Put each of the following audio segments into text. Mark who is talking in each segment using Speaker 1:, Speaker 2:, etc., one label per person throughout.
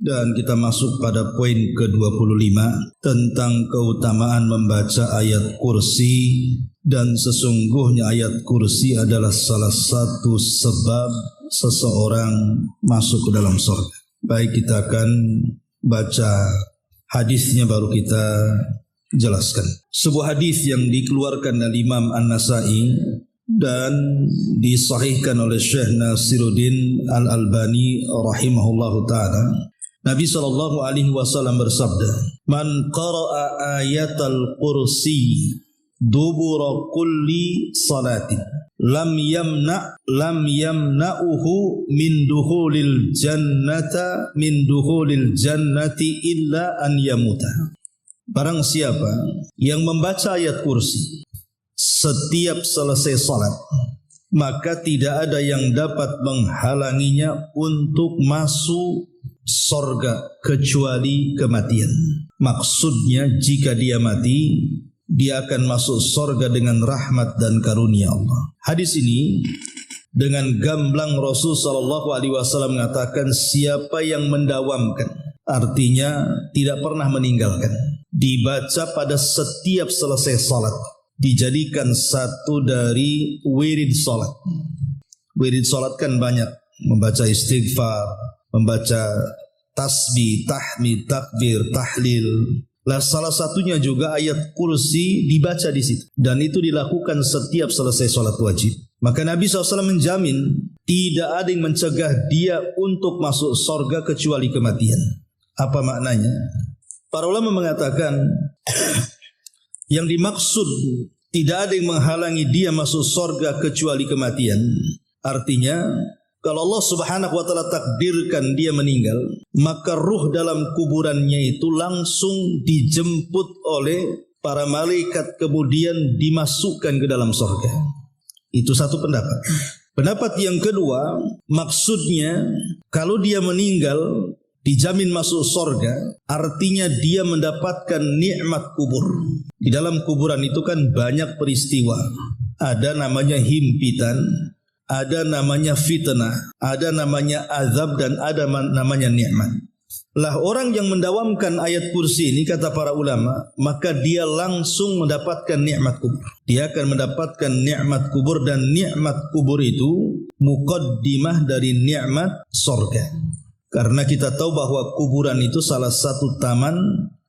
Speaker 1: Dan kita masuk pada poin ke-25 tentang keutamaan membaca ayat kursi. Dan sesungguhnya ayat kursi adalah salah satu sebab seseorang masuk ke dalam surga. Baik, kita akan baca hadisnya baru kita jelaskan. Sebuah hadis yang dikeluarkan oleh Imam An-Nasai dan disahihkan oleh Syekh Nasiruddin Al-Albani rahimahullahu ta'ala. Nabi SAW bersabda, "Man qara'a ayatal kursi dubura kulli salatin lam yamna'uhu min dukhulil jannati illa an yamuta." Barang siapa yang membaca ayat kursi setiap selesai salat, maka tidak ada yang dapat menghalanginya untuk masuk surga kecuali kematian. Maksudnya jika dia mati, dia akan masuk surga dengan rahmat dan karunia Allah. Hadis ini dengan gamblang Rasul SAW mengatakan siapa yang mendawamkan, artinya tidak pernah meninggalkan, dibaca pada setiap selesai salat, dijadikan satu dari wirid salat. Wirid salat kan banyak, membaca istighfar, membaca tasbih, tahmid, takbir, tahlil. Lah salah satunya juga ayat kursi dibaca di situ, dan itu dilakukan setiap selesai salat wajib. Maka Nabi SAW menjamin tidak ada yang mencegah dia untuk masuk surga kecuali kematian. Apa maknanya? Para ulama mengatakan yang dimaksud tidak ada yang menghalangi dia masuk surga kecuali kematian, artinya kalau Allah Subhanahu wa taala takdirkan dia meninggal, maka ruh dalam kuburannya itu langsung dijemput oleh para malaikat kemudian dimasukkan ke dalam surga. Itu satu pendapat. Pendapat yang kedua, maksudnya kalau dia meninggal dijamin masuk surga, artinya dia mendapatkan nikmat kubur. Di dalam kuburan itu kan banyak peristiwa. Ada namanya himpitan, ada namanya fitnah, ada namanya azab, dan ada namanya nikmat. Lah orang yang mendawamkan ayat kursi ini, kata para ulama, maka dia langsung mendapatkan nikmat kubur. Dia akan mendapatkan nikmat kubur, dan nikmat kubur itu muqaddimah dari nikmat surga. Karena kita tahu bahwa kuburan itu salah satu taman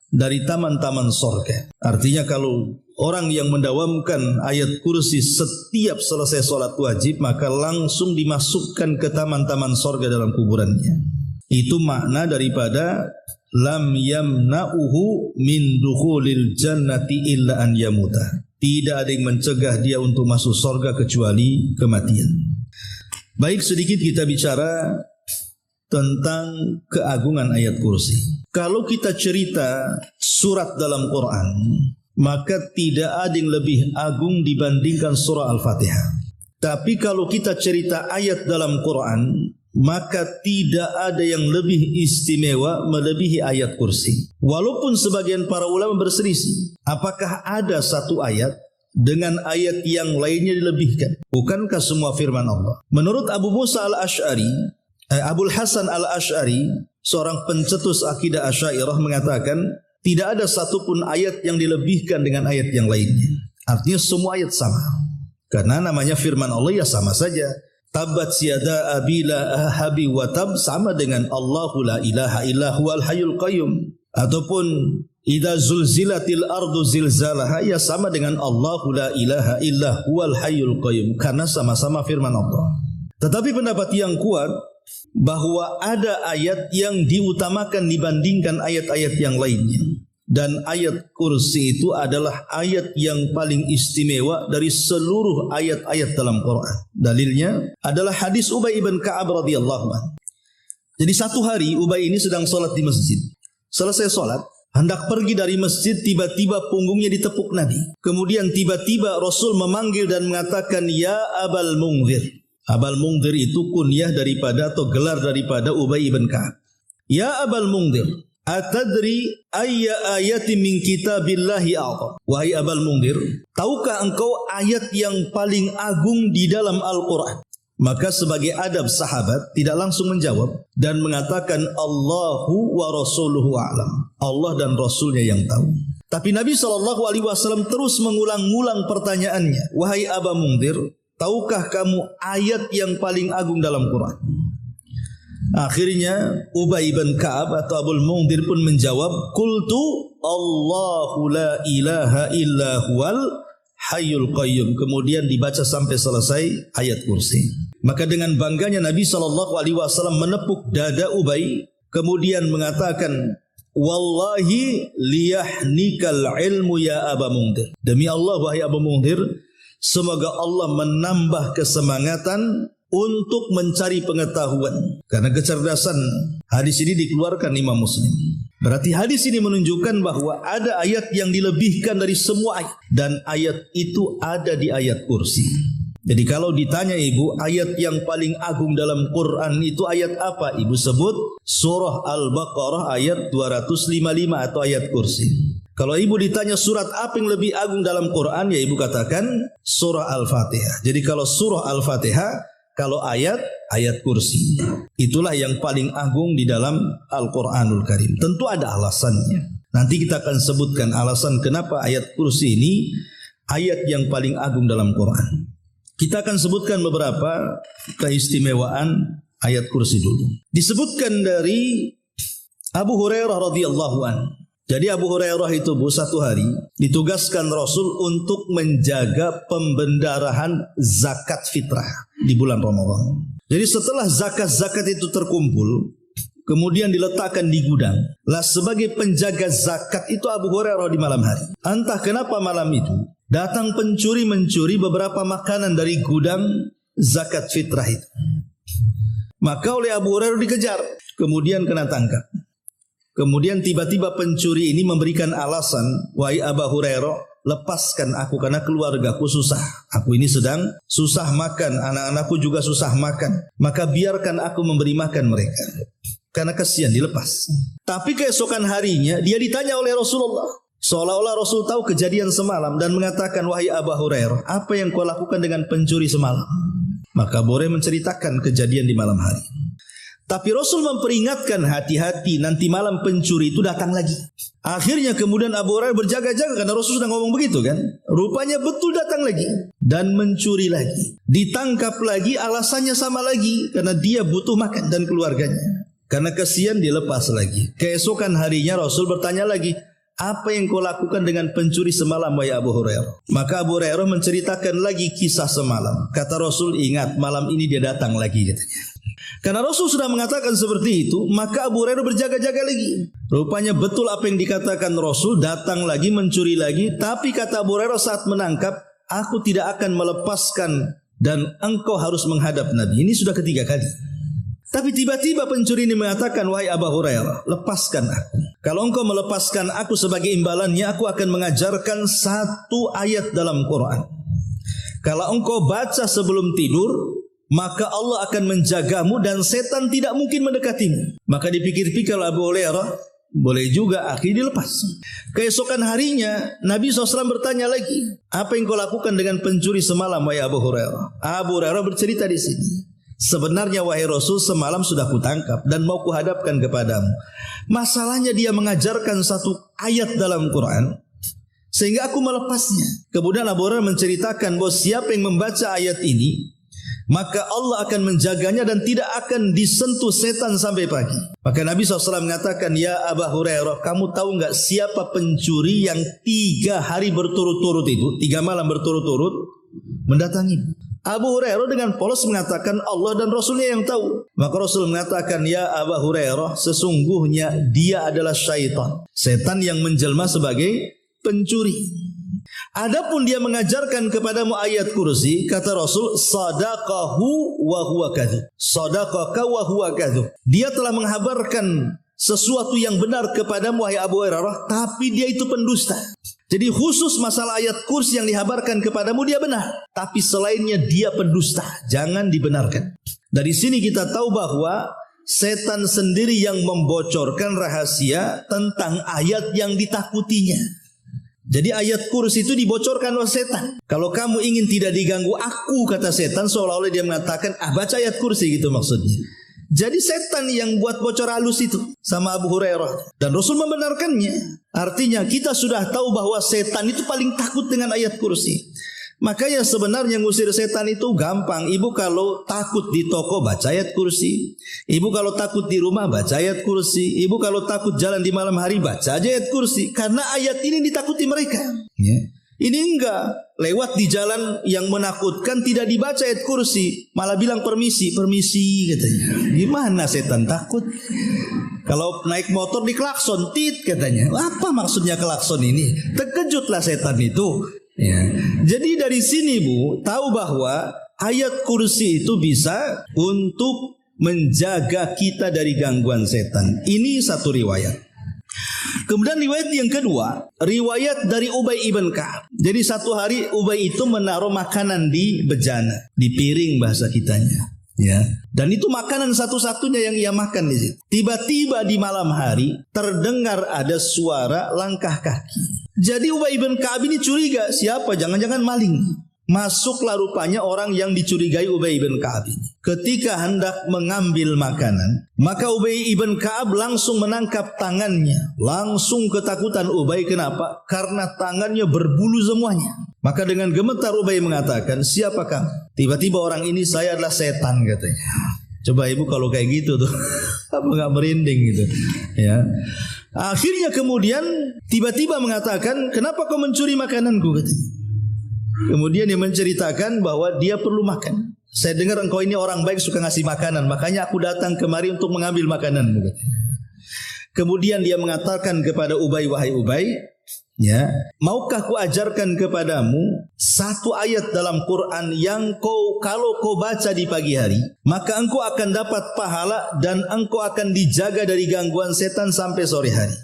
Speaker 1: dari taman-taman surga. Artinya kalau orang yang mendawamkan ayat kursi setiap selesai sholat wajib, maka langsung dimasukkan ke taman-taman surga dalam kuburannya. Itu makna daripada lam yamna'uhu min dukhulil jannati illa an yamuta. Tidak ada yang mencegah dia untuk masuk surga kecuali kematian. Baik, sedikit kita bicara tentang keagungan ayat kursi. Kalau kita cerita surat dalam Quran, maka tidak ada yang lebih agung dibandingkan surah Al-Fatihah. Tapi kalau kita cerita ayat dalam Quran, maka tidak ada yang lebih istimewa melebihi ayat kursi. Walaupun sebagian para ulama berselisih, apakah ada satu ayat dengan ayat yang lainnya dilebihkan? Bukankah semua firman Allah? Menurut Abu Musa al-Ash'ari, Abul Hasan al-Ash'ari, seorang pencetus akidah Asy'ariyah, mengatakan tidak ada satupun ayat yang dilebihkan dengan ayat yang lainnya. Artinya semua ayat sama. Karena namanya firman Allah ya sama saja. Tabbat yada abi lahabi wa tab sama dengan Allahu la ilaha illa huwal hayyul qayyum. Ataupun idza zulzilatil ardu zilzalaha ya sama dengan Allahu la ilaha illa huwal hayyul qayyum. Karena sama-sama firman Allah. Tetapi pendapat yang kuat bahwa ada ayat yang diutamakan dibandingkan ayat-ayat yang lainnya, dan ayat kursi itu adalah ayat yang paling istimewa dari seluruh ayat-ayat dalam Quran. Dalilnya adalah hadis Ubay ibn Ka'ab radhiyallahu anhu. Jadi satu hari Ubay ini sedang salat di masjid. Selesai salat, hendak pergi dari masjid, tiba-tiba punggungnya ditepuk Nabi. Kemudian tiba-tiba Rasul memanggil dan mengatakan, "Ya Abal Mungzir." Abal Mungzir itu kunyah daripada atau gelar daripada Ubay ibn Ka'ab. "Ya Abal Mungzir, atadri ayya ayati min kitabillahi a'zam." Wahai Abal Mungzir, tahukah engkau ayat yang paling agung di dalam Al-Quran? Maka sebagai adab sahabat tidak langsung menjawab dan mengatakan Allahu wa rasuluhu a'lam. Allah dan Rasulnya yang tahu. Tapi Nabi SAW terus mengulang-ulang pertanyaannya. Wahai Aba Mundhir, tahukah kamu ayat yang paling agung dalam Quran? Akhirnya Ubay bin Ka'ab atau Abul Mundhir pun menjawab, Qultu Allahu la ilaha illa huwal hayyul qayyum. Kemudian dibaca sampai selesai ayat kursi. Maka dengan bangganya Nabi SAW menepuk dada Ubay, kemudian mengatakan, Wallahi liyahnikal ilmu ya Aba Mundhir. Demi Allah wahai Aba Mundhir, semoga Allah menambah kesemangatan untuk mencari pengetahuan. Karena kecerdasan, hadis ini dikeluarkan Imam Muslim. Berarti hadis ini menunjukkan bahwa ada ayat yang dilebihkan dari semua ayat. Dan ayat itu ada di ayat kursi. Jadi kalau ditanya ibu, ayat yang paling agung dalam Quran itu ayat apa? Ibu sebut surah Al-Baqarah ayat 255 atau ayat kursi. Kalau ibu ditanya surat apa yang lebih agung dalam Quran, ya ibu katakan surah Al-Fatihah. Jadi kalau surah Al-Fatihah, kalau ayat kursi. Itulah yang paling agung di dalam Al-Quranul Karim. Tentu ada alasannya. Nanti kita akan sebutkan alasan kenapa ayat kursi ini ayat yang paling agung dalam Quran. Kita akan sebutkan beberapa keistimewaan ayat kursi dulu. Disebutkan dari Abu Hurairah radhiyallahu anhu. Jadi Abu Hurairah itu satu hari ditugaskan Rasul untuk menjaga pembendarahan zakat fitrah di bulan Ramadan. Jadi setelah zakat-zakat itu terkumpul, kemudian diletakkan di gudang. Lah sebagai penjaga zakat itu Abu Hurairah di malam hari. Entah kenapa malam itu datang pencuri mencuri beberapa makanan dari gudang zakat fitrah itu. Maka oleh Abu Hurairah dikejar, kemudian kena tangkap. Kemudian tiba-tiba pencuri ini memberikan alasan, wahai Abu Hurairah, lepaskan aku karena keluargaku susah. Aku ini sedang susah makan, anak-anakku juga susah makan. Maka biarkan aku memberi makan mereka. Karena kasihan, dilepas. Tapi keesokan harinya dia ditanya oleh Rasulullah. Seolah-olah Rasul tahu kejadian semalam dan mengatakan, wahai Abu Hurairah, apa yang kau lakukan dengan pencuri semalam? Maka Abu Hurairah menceritakan kejadian di malam hari. Tapi Rasul memperingatkan, hati-hati nanti malam pencuri itu datang lagi. Akhirnya kemudian Abu Hurairah berjaga-jaga karena Rasul sudah ngomong begitu kan. Rupanya betul datang lagi dan mencuri lagi. Ditangkap lagi, alasannya sama lagi karena dia butuh makan dan keluarganya. Karena kasihan dilepas lagi. Keesokan harinya Rasul bertanya lagi, apa yang kau lakukan dengan pencuri semalam wahai Abu Hurairah? Maka Abu Hurairah menceritakan lagi kisah semalam. Kata Rasul, ingat malam ini dia datang lagi katanya. Karena Rasul sudah mengatakan seperti itu, maka Abu Hurairah berjaga-jaga lagi. Rupanya betul apa yang dikatakan Rasul, datang lagi, mencuri lagi. Tapi kata Abu Hurairah saat menangkap, aku tidak akan melepaskan dan engkau harus menghadap Nabi. Ini sudah ketiga kali. Tapi tiba-tiba pencuri ini mengatakan, wahai Abu Hurairah, lepaskan aku. Kalau engkau melepaskan aku sebagai imbalannya, aku akan mengajarkan satu ayat dalam Quran. Kalau engkau baca sebelum tidur, maka Allah akan menjagamu dan setan tidak mungkin mendekatimu. Maka dipikir-pikir Abu Hurairah, boleh juga, akhirnya dilepas. Keesokan harinya Nabi SAW bertanya lagi, apa yang kau lakukan dengan pencuri semalam wahai Abu Hurairah? Abu Hurairah bercerita di sini, sebenarnya wahai Rasul, semalam sudah kutangkap dan mau kuhadapkan kepadamu. Masalahnya dia mengajarkan satu ayat dalam Quran sehingga aku melepasnya. Kemudian Abu Hurairah menceritakan bahwa siapa yang membaca ayat ini, maka Allah akan menjaganya dan tidak akan disentuh setan sampai pagi. Maka Nabi SAW mengatakan, ya Abu Hurairah, kamu tahu enggak siapa pencuri yang 3 hari berturut-turut itu, 3 malam berturut-turut mendatangi? Abu Hurairah dengan polos mengatakan, Allah dan Rasulnya yang tahu. Maka Rasul mengatakan, ya Abu Hurairah, sesungguhnya dia adalah syaitan. Setan yang menjelma sebagai pencuri. Adapun dia mengajarkan kepadamu ayat kursi, kata Rasul, sadaqahu wa huwa kadzub. Sadaqaka wa huwa kadzub. Dia telah menghabarkan sesuatu yang benar kepadamu wahai Abu Hurairah, tapi dia itu pendusta. Jadi khusus masalah ayat kursi yang dihabarkan kepadamu dia benar, tapi selainnya dia pendusta, jangan dibenarkan. Dari sini kita tahu bahwa setan sendiri yang membocorkan rahasia tentang ayat yang ditakutinya. Jadi ayat kursi itu dibocorkan oleh setan. Kalau kamu ingin tidak diganggu aku, kata setan, seolah-olah dia mengatakan, baca ayat kursi gitu maksudnya. Jadi setan yang buat bocor halus itu sama Abu Hurairah. Dan Rasul membenarkannya. Artinya kita sudah tahu bahwa setan itu paling takut dengan ayat kursi. Makanya sebenarnya ngusir setan itu gampang. Ibu kalau takut di toko baca ayat kursi. Ibu kalau takut di rumah baca ayat kursi. Ibu kalau takut jalan di malam hari baca aja ayat kursi. Karena ayat ini ditakuti mereka. Ya. Ini enggak. Lewat di jalan yang menakutkan tidak dibaca ayat kursi. Malah bilang permisi, permisi katanya. Gimana setan takut? Kalau naik motor di klakson, tit katanya. Apa maksudnya klakson ini? Terkejutlah setan itu. Ya. Jadi dari sini Bu, tahu bahwa ayat kursi itu bisa untuk menjaga kita dari gangguan setan. Ini satu riwayat. Kemudian riwayat yang kedua, riwayat dari Ubay ibn Ka'ab. Jadi satu hari Ubay itu menaruh makanan di bejana, di piring bahasa kitanya. Ya. Dan itu makanan satu-satunya yang ia makan di situ. Tiba-tiba di malam hari terdengar ada suara langkah kaki. Jadi Ubay bin Ka'ab ini curiga, siapa? Jangan-jangan maling. Masuklah rupanya orang yang dicurigai Ubay bin Ka'ab ini. Ketika hendak mengambil makanan, maka Ubay bin Ka'ab langsung menangkap tangannya. Langsung ketakutan Ubay, kenapa? Karena tangannya berbulu semuanya. Maka dengan gemetar Ubay mengatakan, siapa kamu? Tiba-tiba orang ini, saya adalah setan katanya. Coba ibu kalau kayak gitu tuh, apa nggak merinding gitu? Ya. Akhirnya kemudian tiba-tiba mengatakan, kenapa kau mencuri makananku? Katanya. Kemudian dia menceritakan bahwa dia perlu makan. Saya dengar engkau ini orang baik, suka ngasih makanan, makanya aku datang kemari untuk mengambil makananmu. Kemudian dia mengatakan kepada Ubay, wahai Ubay, ya, maukah ku ajarkan kepadamu satu ayat dalam Quran yang kalau kau baca di pagi hari, maka engkau akan dapat pahala dan engkau akan dijaga dari gangguan setan sampai sore hari.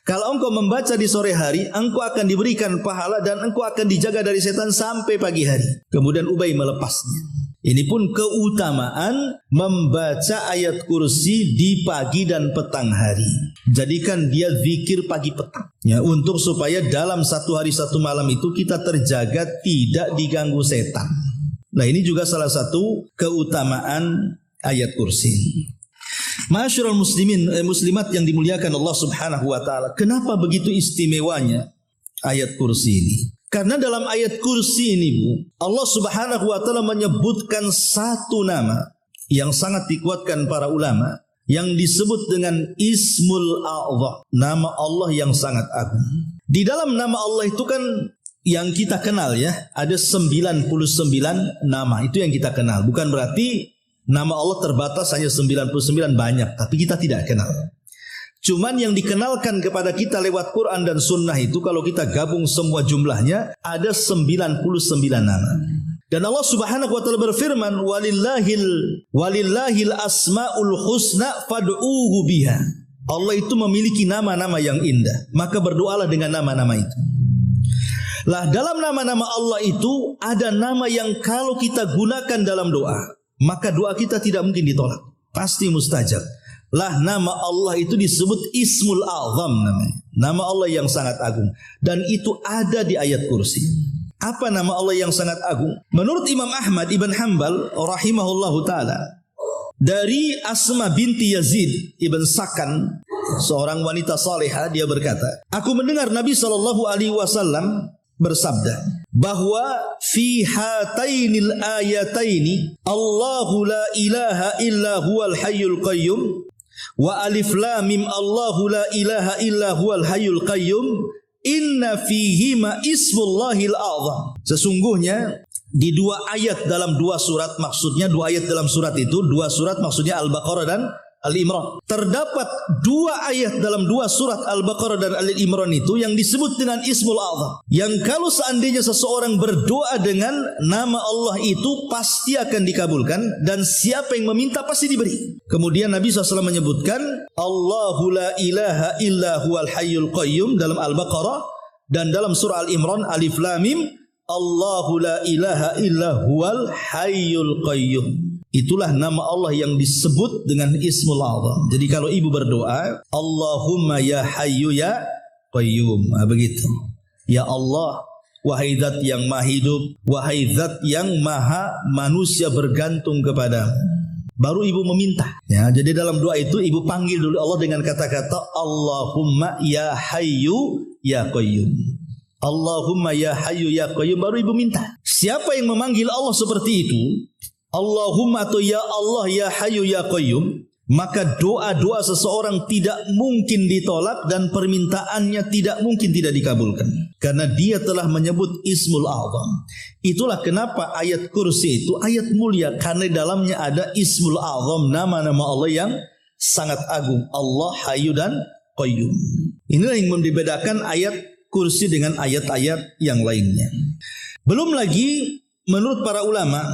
Speaker 1: Kalau engkau membaca di sore hari, engkau akan diberikan pahala dan engkau akan dijaga dari setan sampai pagi hari. Kemudian Ubay melepasnya. Ini pun keutamaan membaca ayat kursi di pagi dan petang hari. Jadikan dia zikir pagi petang. Ya, untuk supaya dalam satu hari satu malam itu kita terjaga tidak diganggu setan. Nah, ini juga salah satu keutamaan ayat kursi. Ma'asyiral muslimin, muslimat yang dimuliakan Allah Subhanahu wa taala. Kenapa begitu istimewanya ayat kursi ini? Karena dalam ayat kursi ini Bu, Allah Subhanahu wa taala menyebutkan satu nama yang sangat dikuatkan para ulama yang disebut dengan Ismul A'zam, nama Allah yang sangat agung. Di dalam nama Allah itu kan yang kita kenal ya, ada 99 nama, itu yang kita kenal. Bukan berarti nama Allah terbatas hanya 99 banyak, tapi kita tidak kenal. Cuman yang dikenalkan kepada kita lewat Quran dan Sunnah itu kalau kita gabung semua jumlahnya ada 99 nama. Dan Allah Subhanahu wa taala berfirman, walillahil asmaul husna fad'uuhu biha. Allah itu memiliki nama-nama yang indah, maka berdoalah dengan nama-nama itu. Lah dalam nama-nama Allah itu ada nama yang kalau kita gunakan dalam doa, maka doa kita tidak mungkin ditolak, pasti mustajab. Lah nama Allah itu disebut Ismul A'zam namanya. Nama Allah yang sangat agung. Dan itu ada di ayat kursi. Apa nama Allah yang sangat agung? Menurut Imam Ahmad ibn Hanbal rahimahullahu ta'ala, dari Asma binti Yazid ibn Sakan, seorang wanita salihah, dia berkata, aku mendengar Nabi SAW bersabda bahwa fi hatainil ayataini Allahu la ilaha illa huwal hayyul qayyum wa alif lam mim Allahu la ilaha illa huwal hayyul qayyum inna fihima ismullahil a'zam. Sesungguhnya di dua ayat dalam dua surat, maksudnya dua ayat dalam surat itu, dua surat maksudnya Al-Baqarah dan Al-Imran. Terdapat dua ayat dalam dua surat Al-Baqarah dan Al-Imran itu yang disebut dengan Ismul A'zam. Yang kalau seandainya seseorang berdoa dengan nama Allah itu pasti akan dikabulkan dan siapa yang meminta pasti diberi. Kemudian Nabi SAW menyebutkan Allahu la ilaha illa huwal hayyul qayyum dalam Al-Baqarah dan dalam surah Al-Imran Alif Lam Mim Allahu la ilaha illa huwal hayyul qayyum. Itulah nama Allah yang disebut dengan Ismul A'zam. Jadi kalau ibu berdoa, Allahumma ya hayyu ya qayyum, begitu. Ya Allah, wahai zat yang maha hidup, wahai zat yang maha manusia bergantung kepadamu. Baru ibu meminta. Ya, jadi dalam doa itu ibu panggil dulu Allah dengan kata-kata Allahumma ya hayyu ya qayyum. Allahumma ya hayyu ya qayyum, baru ibu minta. Siapa yang memanggil Allah seperti itu, Allahumma atau ya Allah ya hayyu ya qayyum, maka doa-doa seseorang tidak mungkin ditolak dan permintaannya tidak mungkin tidak dikabulkan. Karena dia telah menyebut Ismul A'zam. Itulah kenapa ayat kursi itu ayat mulia. Karena di dalamnya ada Ismul A'zam, nama-nama Allah yang sangat agung. Allah Hayyu dan Qayyum. Inilah yang membedakan ayat kursi dengan ayat-ayat yang lainnya. Belum lagi menurut para ulama,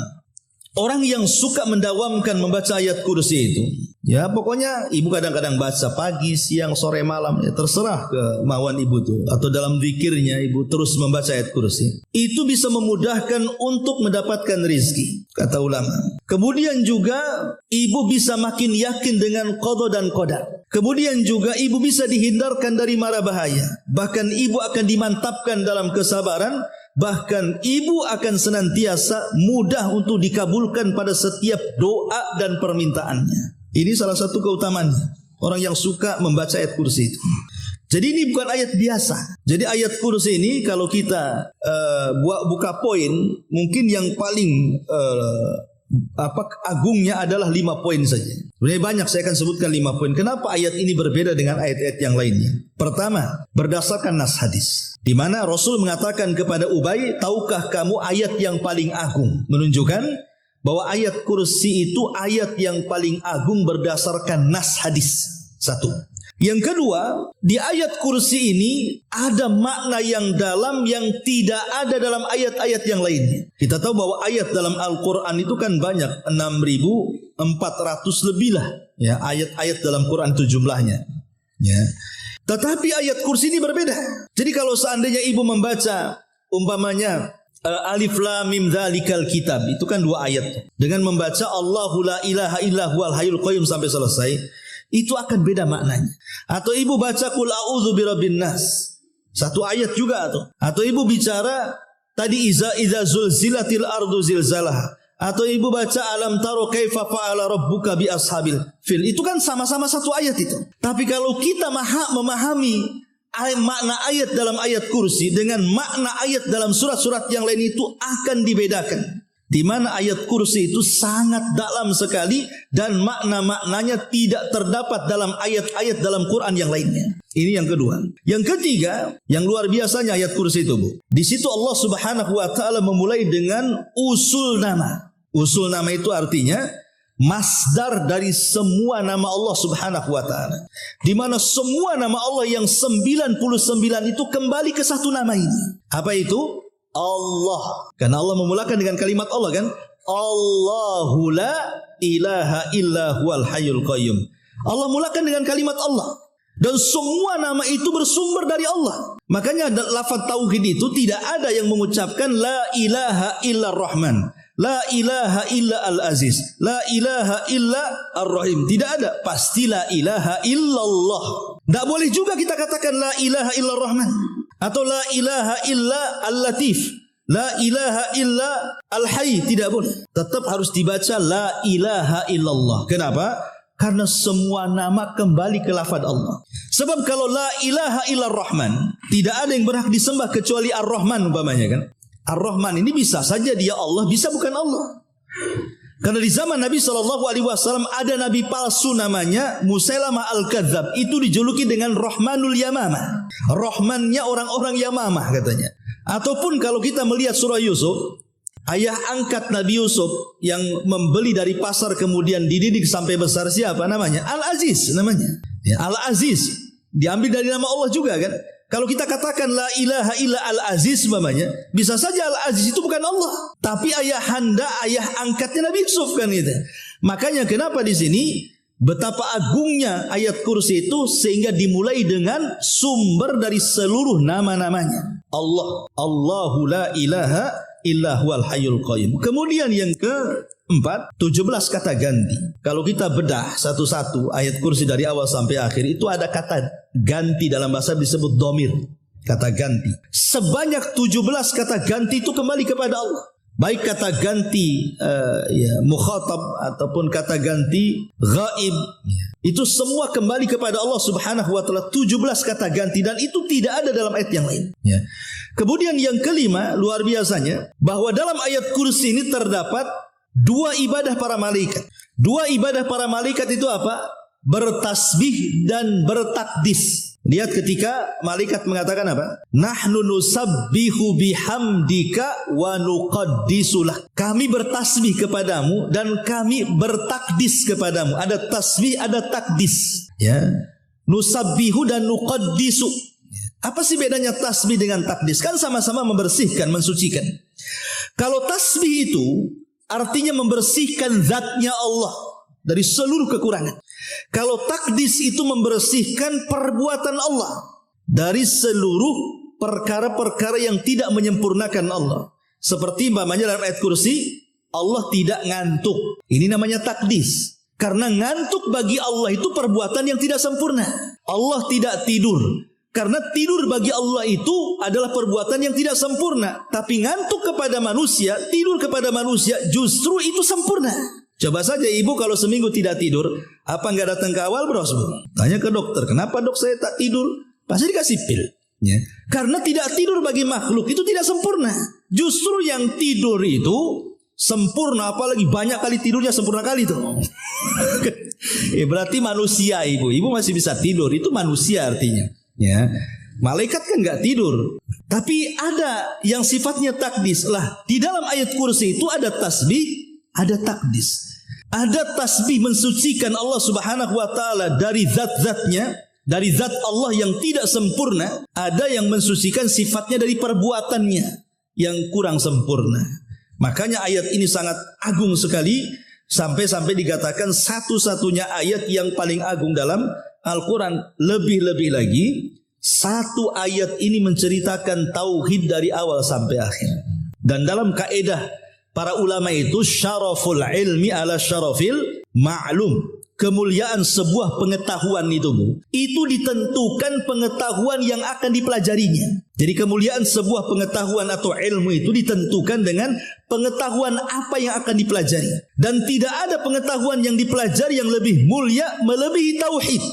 Speaker 1: orang yang suka mendawamkan membaca ayat kursi itu, ya pokoknya ibu kadang-kadang baca pagi, siang, sore, malam, ya terserah kemauan ibu tuh. Atau dalam zikirnya ibu terus membaca ayat kursi. Itu bisa memudahkan untuk mendapatkan rizki, kata ulama. Kemudian juga ibu bisa makin yakin dengan qada dan qadar. Kemudian juga ibu bisa dihindarkan dari mara bahaya. Bahkan ibu akan dimantapkan dalam kesabaran. Bahkan ibu akan senantiasa mudah untuk dikabulkan pada setiap doa dan permintaannya. Ini salah satu keutamaannya. Orang yang suka membaca ayat kursi itu. Jadi ini bukan ayat biasa. Jadi ayat kursi ini kalau kita buka poin, mungkin yang paling agungnya adalah 5 poin saja. Sebenarnya banyak, saya akan sebutkan 5 poin. Kenapa ayat ini berbeda dengan ayat-ayat yang lainnya? Pertama, berdasarkan nas hadis, di mana Rasul mengatakan kepada Ubay, tahukah kamu ayat yang paling agung? Menunjukkan bahwa ayat kursi itu ayat yang paling agung berdasarkan nas hadis. Satu. Yang kedua, di ayat kursi ini ada makna yang dalam yang tidak ada dalam ayat-ayat yang lainnya. Kita tahu bahwa ayat dalam Al-Quran itu kan banyak, 6.400 lebih lah. Ya, ayat-ayat dalam Quran itu jumlahnya. Ya. Tetapi ayat kursi ini berbeda. Jadi kalau seandainya ibu membaca umpamanya Alif Lam Mim Dzalikal Kitab, itu kan 2 ayat. Dengan membaca Allahu la ilaha illa huwal hayyul qayyum sampai selesai, itu akan beda maknanya. Atau ibu baca Qul a'udzu birabbin nas, 1 ayat juga tuh. Atau ibu bicara tadi iza zulzilatil ardu zilzalaha. Atau ibu baca alam taro kaifa fa'ala rabbuka bi ashabil fil. Itu kan sama-sama 1 ayat itu. Tapi kalau kita memahami makna ayat dalam ayat kursi dengan makna ayat dalam surat-surat yang lain, itu akan dibedakan. Di mana ayat kursi itu sangat dalam sekali dan makna-maknanya tidak terdapat dalam ayat-ayat dalam Quran yang lainnya. Ini yang kedua. Yang ketiga, yang luar biasanya ayat kursi itu, Bu. Di situ Allah Subhanahu wa taala memulai dengan usul nama. Usul nama itu artinya masdar dari semua nama Allah Subhanahu wa taala. Di mana semua nama Allah yang 99 itu kembali ke satu nama ini. Apa itu? Allah. Karena Allah memulakan dengan kalimat Allah kan? Allahu la ilaha illa huwal hayyul qayyum. Allah mulakan dengan kalimat Allah. Dan semua nama itu bersumber dari Allah. Makanya lafaz tauhid itu tidak ada yang mengucapkan la ilaha illa rahman, la ilaha illa al-aziz, la ilaha illa ar-rahim. Tidak ada. Pasti la ilaha illallah. Tidak boleh juga kita katakan la ilaha illa rahman atau la ilaha illa al-latif, la ilaha illa al-hayy. Tidak boleh. Tetap harus dibaca la ilaha illallah. Kenapa? Karena semua nama kembali ke lafaz Allah. Sebab kalau la ilaha illa rahman, tidak ada yang berhak disembah kecuali ar-rahman umpamanya kan. Ar-rahman ini bisa saja dia Allah, bisa bukan Allah. Karena di zaman Nabi SAW ada nabi palsu namanya Musailamah al-Kadzab. Itu dijuluki dengan Rahmanul Yamamah. Rahmannya orang-orang Yamamah katanya. Ataupun kalau kita melihat surah Yusuf, ayah angkat Nabi Yusuf yang membeli dari pasar kemudian dididik sampai besar siapa namanya? Al-Aziz namanya. Ya, Al-Aziz diambil dari nama Allah juga kan. Kalau kita katakan la ilaha illa al-aziz umpamanya, bisa saja al-aziz itu bukan Allah, tapi ayah angkatnya Nabi Yusuf kan itu. Makanya kenapa di sini betapa agungnya ayat kursi itu sehingga dimulai dengan sumber dari seluruh nama-namanya. Allah, Allahu la ilaha illa huwal hayyul qayyum. Kemudian yang keempat, 17 kata ganti. Kalau kita bedah satu-satu ayat kursi dari awal sampai akhir, itu ada kata ganti dalam bahasa disebut domir. kata ganti. Sebanyak 17 kata ganti itu kembali kepada Allah. Baik kata ganti mukhatab ataupun kata ganti ghaib, itu semua kembali kepada Allah Subhanahu wa taala. 17 kata ganti, dan itu tidak ada dalam ayat yang lain. Kemudian yang kelima, luar biasanya, bahwa dalam ayat kursi ini terdapat 2 ibadah para malaikat. 2 ibadah para malaikat itu apa? Bertasbih dan bertakdis. Lihat ketika malaikat mengatakan apa? Nahnu nusabbihu bihamdika wa nuqaddisulah. Kami bertasbih kepadamu dan kami bertakdis kepadamu. Ada tasbih, ada takdis. Ya. Nusabbihu dan nuqaddisu. Apa sih bedanya tasbih dengan takdis? Kan sama-sama membersihkan, mensucikan. Kalau tasbih itu artinya membersihkan zatnya Allah dari seluruh kekurangan. Kalau takdis itu membersihkan perbuatan Allah dari seluruh perkara-perkara yang tidak menyempurnakan Allah. Seperti umpamanya dalam ayat kursi, Allah tidak ngantuk. Ini namanya takdis. Karena ngantuk bagi Allah itu perbuatan yang tidak sempurna. Allah tidak tidur. Karena tidur bagi Allah itu adalah perbuatan yang tidak sempurna. Tapi ngantuk kepada manusia, tidur kepada manusia, justru itu sempurna. Coba saja ibu kalau seminggu tidak tidur, apa nggak datang ke awal bros? Tanya ke dokter, kenapa dok saya tak tidur? Pasti dikasih pil. Ya. Karena tidak tidur bagi makhluk itu tidak sempurna. Justru yang tidur itu sempurna, apalagi banyak kali tidurnya sempurna kali itu. Berarti manusia ibu masih bisa tidur, itu manusia artinya. Ya, malaikat kan nggak tidur. Tapi ada yang sifatnya takdis lah. Di dalam ayat kursi itu ada tasbih, ada takdis. Ada tasbih mensucikan Allah Subhanahu wa taala dari zat-zatnya, dari zat Allah yang tidak sempurna. Ada yang mensucikan sifatnya dari perbuatannya yang kurang sempurna. Makanya ayat ini sangat agung sekali, sampai-sampai dikatakan satu-satunya ayat yang paling agung dalam Al-Quran. Lebih-lebih lagi, satu ayat ini menceritakan tauhid dari awal sampai akhir. Dan dalam kaedah para ulama itu, syaraful ilmi ala syarafil ma'lum. Kemuliaan sebuah pengetahuan itu ditentukan pengetahuan yang akan dipelajarinya. Jadi kemuliaan sebuah pengetahuan atau ilmu itu ditentukan dengan pengetahuan apa yang akan dipelajari. Dan tidak ada pengetahuan yang dipelajari yang lebih mulia melebihi tauhid.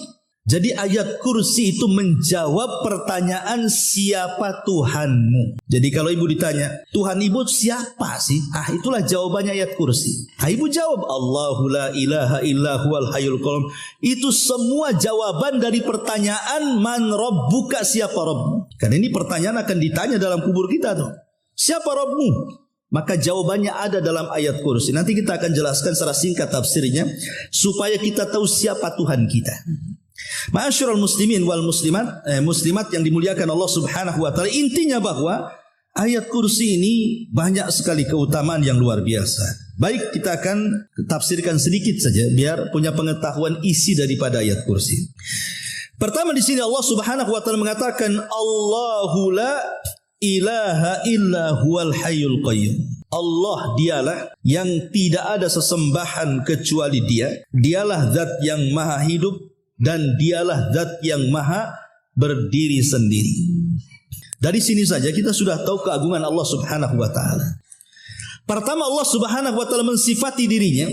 Speaker 1: Jadi ayat kursi itu menjawab pertanyaan siapa Tuhanmu. Jadi kalau ibu ditanya, Tuhan ibu siapa sih? Itulah jawabannya ayat kursi. Ibu jawab, Allahu la ilaha illa huwal hayyul qayyum. Itu semua jawaban dari pertanyaan man rabbuka, siapa Rabbmu. Karena ini pertanyaan akan ditanya dalam kubur kita tuh. Siapa Rabbmu? Maka jawabannya ada dalam ayat kursi. Nanti kita akan jelaskan secara singkat tafsirnya supaya kita tahu siapa Tuhan kita. Ma'asyiral muslimin wal muslimat, muslimat yang dimuliakan Allah Subhanahu wa taala, intinya bahwa ayat kursi ini banyak sekali keutamaan yang luar biasa. Baik, kita akan tafsirkan sedikit saja biar punya pengetahuan isi daripada ayat kursi. Pertama di sini Allah Subhanahu wa taala mengatakan Allahu la ilaha illa huwal hayyul qayyum. Allah dialah yang tidak ada sesembahan kecuali Dia. Dialah zat yang maha hidup dan dialah zat yang maha berdiri sendiri. Dari sini saja kita sudah tahu keagungan Allah Subhanahu wa taala. Pertama, Allah Subhanahu wa taala mensifati dirinya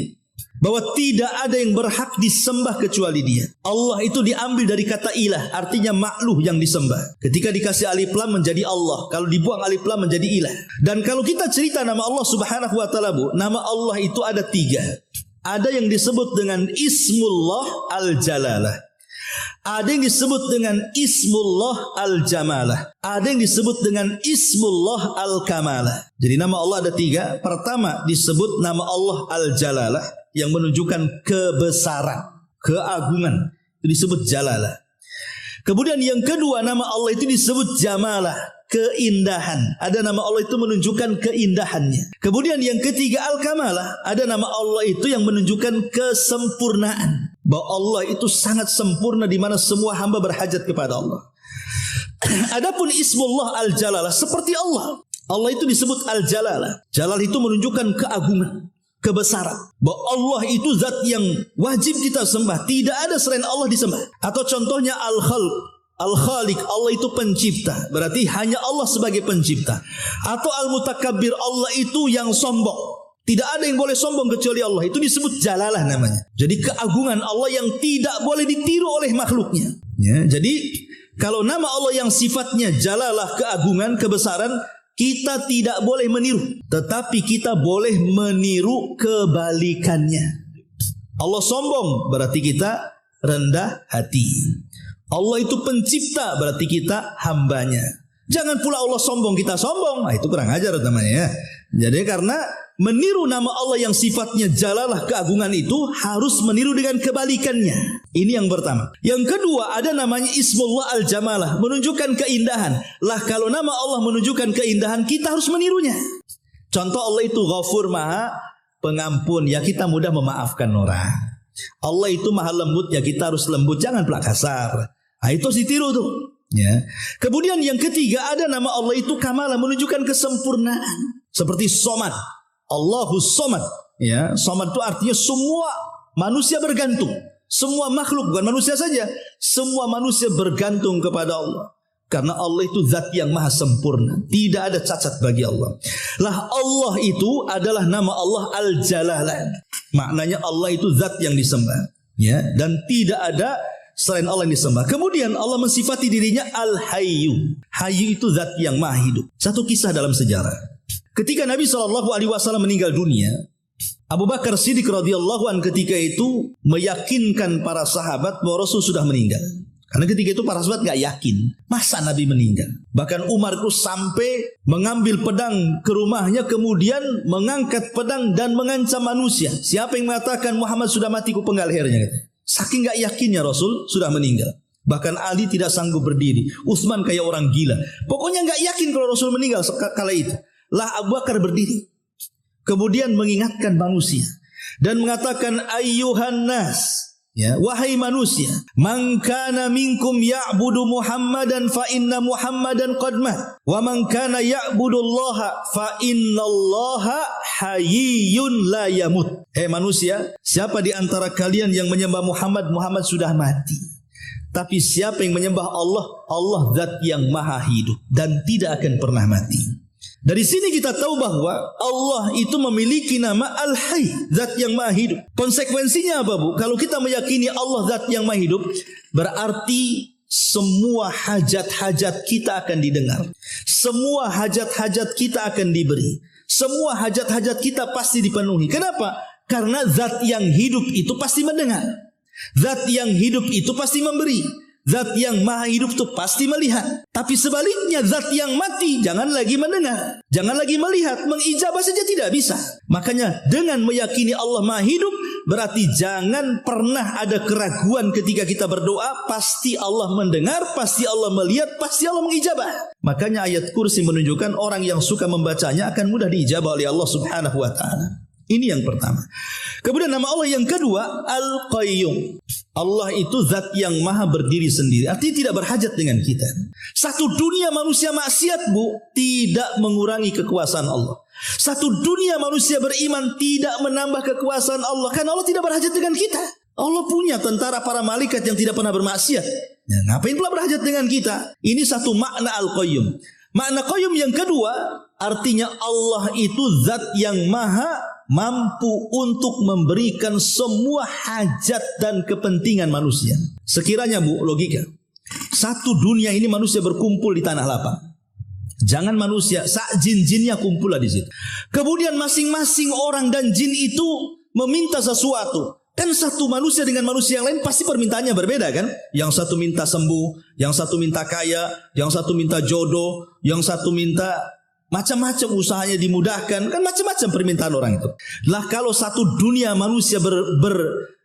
Speaker 1: bahwa tidak ada yang berhak disembah kecuali Dia. Allah itu diambil dari kata ilah, artinya makhluk yang disembah. Ketika dikasih alif lam menjadi Allah, kalau dibuang alif lam menjadi ilah. Dan kalau kita cerita nama Allah Subhanahu wa taala, Bu, nama Allah itu ada 3. Ada yang disebut dengan Ismullah Al-Jalalah. Ada yang disebut dengan Ismullah Al-Jamalah. Ada yang disebut dengan Ismullah Al-Kamalah. Jadi nama Allah ada 3. Pertama disebut nama Allah Al-Jalalah, yang menunjukkan kebesaran, keagungan. Itu disebut Jalalah. Kemudian yang kedua, nama Allah itu disebut Jamalah, keindahan. Ada nama Allah itu menunjukkan keindahannya. Kemudian yang ketiga, Al-Kamalah. Ada nama Allah itu yang menunjukkan kesempurnaan. Bahwa Allah itu sangat sempurna di mana semua hamba berhajat kepada Allah. Adapun Ismullah Al-Jalalah seperti Allah. Allah itu disebut Al-Jalalah. Jalal itu menunjukkan keagungan, kebesaran. Bahwa Allah itu zat yang wajib kita sembah. Tidak ada selain Allah disembah. Atau contohnya Al-Khalq. Al-Khaliq, Allah itu pencipta, berarti hanya Allah sebagai pencipta. Atau Al-Mutakabbir, Allah itu yang sombong. Tidak ada yang boleh sombong kecuali Allah. Itu disebut jalalah namanya. Jadi keagungan Allah yang tidak boleh ditiru oleh makhluknya. Ya, jadi kalau nama Allah yang sifatnya jalalah, keagungan, kebesaran, kita tidak boleh meniru. Tetapi kita boleh meniru kebalikannya. Allah sombong, berarti kita rendah hati. Allah itu pencipta, berarti kita hambanya. Jangan pula Allah sombong, kita sombong. Nah, itu kurang ajar namanya ya. Jadi karena meniru nama Allah yang sifatnya jalalah, keagungan itu harus meniru dengan kebalikannya. Ini yang pertama. Yang kedua, ada namanya Ismullah Al-Jamalah, menunjukkan keindahan. Lah kalau nama Allah menunjukkan keindahan, kita harus menirunya. Contoh, Allah itu Ghafur, Maha Pengampun, ya kita mudah memaafkan orang. Allah itu Maha Lembut, ya kita harus lembut, jangan pula kasar. Nah, itu harus ditiru tuh. Ya. Kemudian yang ketiga, ada nama Allah itu Kamalah, menunjukkan kesempurnaan. Seperti Somad, Allahus Somad. Ya, Somad itu artinya semua manusia bergantung. Semua makhluk, bukan manusia saja, semua manusia bergantung kepada Allah. Karena Allah itu zat yang maha sempurna, tidak ada cacat bagi Allah. Lah Allah itu adalah nama Allah Al-Jalalan. Maknanya Allah itu zat yang disembah, ya, dan tidak ada selain Allah yang disembah. Kemudian Allah mensifati dirinya Al-Hayyu. Hayyu itu zat yang maha hidup. Satu kisah dalam sejarah. Ketika Nabi SAW meninggal dunia, Abu Bakar Siddiq radhiyallahu anhu ketika itu meyakinkan para sahabat bahwa Rasul sudah meninggal. Karena ketika itu para sahabat gak yakin masa Nabi meninggal. Bahkan Umar itu sampai mengambil pedang ke rumahnya, kemudian mengangkat pedang dan mengancam manusia. Siapa yang mengatakan Muhammad sudah mati, ku penggal lehernya. Saking gak yakinnya Rasul sudah meninggal. Bahkan Ali tidak sanggup berdiri. Utsman kayak orang gila. Pokoknya gak yakin kalau Rasul meninggal kala itu. Lah Abu Bakar berdiri, kemudian mengingatkan manusia dan mengatakan, ayyuhan nas, ya, wahai manusia, man kana minkum ya'budu Muhammadan fa inna Muhammadan qad mat, wa man kana ya'budullaha fa innallaha hayyun la yamut. Hei manusia, siapa di antara kalian yang menyembah Muhammad, Muhammad sudah mati. Tapi siapa yang menyembah Allah, Allah zat yang maha hidup dan tidak akan pernah mati. Dari sini kita tahu bahwa Allah itu memiliki nama Al-Hayy, zat yang maha hidup. Konsekuensinya apa, Bu? Kalau kita meyakini Allah zat yang maha hidup, berarti semua hajat-hajat kita akan didengar. Semua hajat-hajat kita akan diberi. Semua hajat-hajat kita pasti dipenuhi. Kenapa? Karena zat yang hidup itu pasti mendengar. Zat yang hidup itu pasti memberi. Zat yang maha hidup itu pasti melihat. Tapi sebaliknya, zat yang mati jangan lagi mendengar, jangan lagi melihat, mengijabah saja tidak bisa. Makanya dengan meyakini Allah maha hidup, berarti jangan pernah ada keraguan ketika kita berdoa. Pasti Allah mendengar, pasti Allah melihat, pasti Allah mengijabah. Makanya ayat kursi menunjukkan orang yang suka membacanya akan mudah diijabah oleh Allah Subhanahu wa ta'ala. Ini yang pertama. Kemudian nama Allah yang kedua, Al-Qayyum. Allah itu zat yang maha berdiri sendiri. Artinya tidak berhajat dengan kita. Satu dunia manusia maksiat, Bu, tidak mengurangi kekuasaan Allah. Satu dunia manusia beriman tidak menambah kekuasaan Allah. Karena Allah tidak berhajat dengan kita. Allah punya tentara para malaikat yang tidak pernah bermaksiat. Ya, ngapain pula berhajat dengan kita? Ini satu makna Al-Qayyum. Makna Qayyum yang kedua, artinya Allah itu zat yang maha mampu untuk memberikan semua hajat dan kepentingan manusia. Sekiranya, Bu, logika, satu dunia ini manusia berkumpul di tanah lapang. Jangan manusia, jin-jinnya kumpullah di situ. Kemudian masing-masing orang dan jin itu meminta sesuatu. Kan satu manusia dengan manusia yang lain pasti permintaannya berbeda kan? Yang satu minta sembuh, yang satu minta kaya, yang satu minta jodoh, yang satu minta macam-macam usahanya dimudahkan. Kan macam-macam permintaan orang itu. Lah kalau satu dunia manusia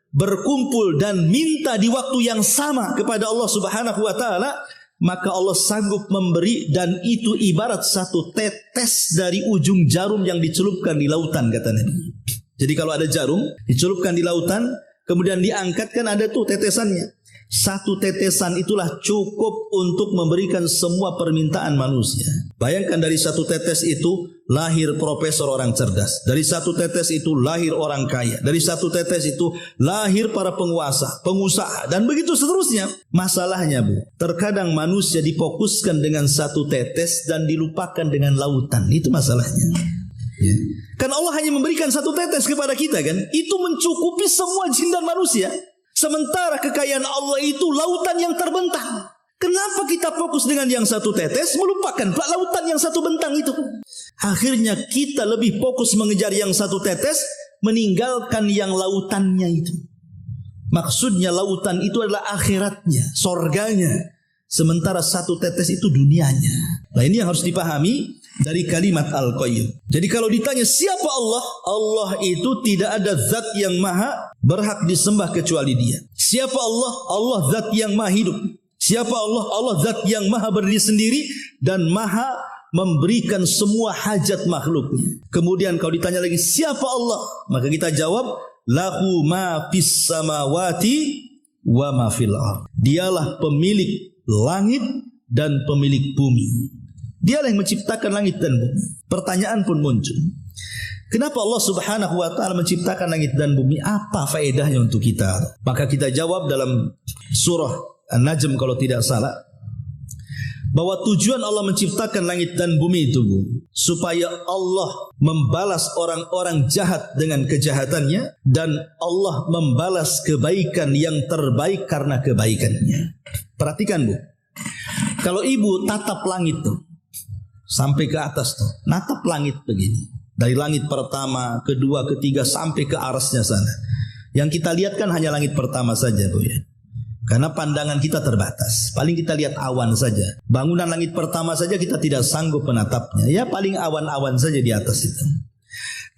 Speaker 1: berkumpul dan minta di waktu yang sama kepada Allah Subhanahu wa ta'ala, maka Allah sanggup memberi, dan itu ibarat satu tetes dari ujung jarum yang dicelupkan di lautan, kata Nabi. Jadi kalau ada jarum dicelupkan di lautan, kemudian diangkat, kan ada tuh tetesannya. Satu tetesan itulah cukup untuk memberikan semua permintaan manusia. Bayangkan dari satu tetes itu lahir profesor orang cerdas. Dari satu tetes itu lahir orang kaya. Dari satu tetes itu lahir para penguasa, pengusaha, dan begitu seterusnya. Masalahnya Bu, terkadang manusia difokuskan dengan satu tetes dan dilupakan dengan lautan. Itu masalahnya. Ya. Kan Allah hanya memberikan satu tetes kepada kita kan. Itu mencukupi semua jin dan manusia. Sementara kekayaan Allah itu lautan yang terbentang. Kenapa kita fokus dengan yang satu tetes, melupakan lautan yang satu bentang itu? Akhirnya kita lebih fokus mengejar yang satu tetes, meninggalkan yang lautannya itu. Maksudnya lautan itu adalah akhiratnya, sorganya. Sementara satu tetes itu dunianya. Nah ini yang harus dipahami dari kalimat Al-Qayyum. Jadi kalau ditanya siapa Allah? Allah itu tidak ada zat yang maha berhak disembah kecuali Dia. Siapa Allah? Allah zat yang maha hidup. Siapa Allah? Allah zat yang maha berdiri sendiri dan maha memberikan semua hajat makhluknya. Kemudian kalau ditanya lagi siapa Allah? Maka kita jawab lahu ma fis samawati wa ma fil ardh. Dialah pemilik langit dan pemilik bumi. Dialah yang menciptakan langit dan bumi. Pertanyaan pun muncul. Kenapa Allah Subhanahu wa taala menciptakan langit dan bumi? Apa faedahnya untuk kita? Maka kita jawab dalam surah An-Najm kalau tidak salah, bahwa tujuan Allah menciptakan langit dan bumi itu supaya Allah membalas orang-orang jahat dengan kejahatannya dan Allah membalas kebaikan yang terbaik karena kebaikannya. Perhatikan Bu, kalau ibu tatap langit tuh sampai ke atas tuh, natap langit begini, dari langit pertama, kedua, ketiga sampai ke arasnya sana. Yang kita lihat kan hanya langit pertama saja Bu ya. Karena pandangan kita terbatas. Paling kita lihat awan saja. Bangunan langit pertama saja kita tidak sanggup menatapnya. Ya paling awan-awan saja di atas itu.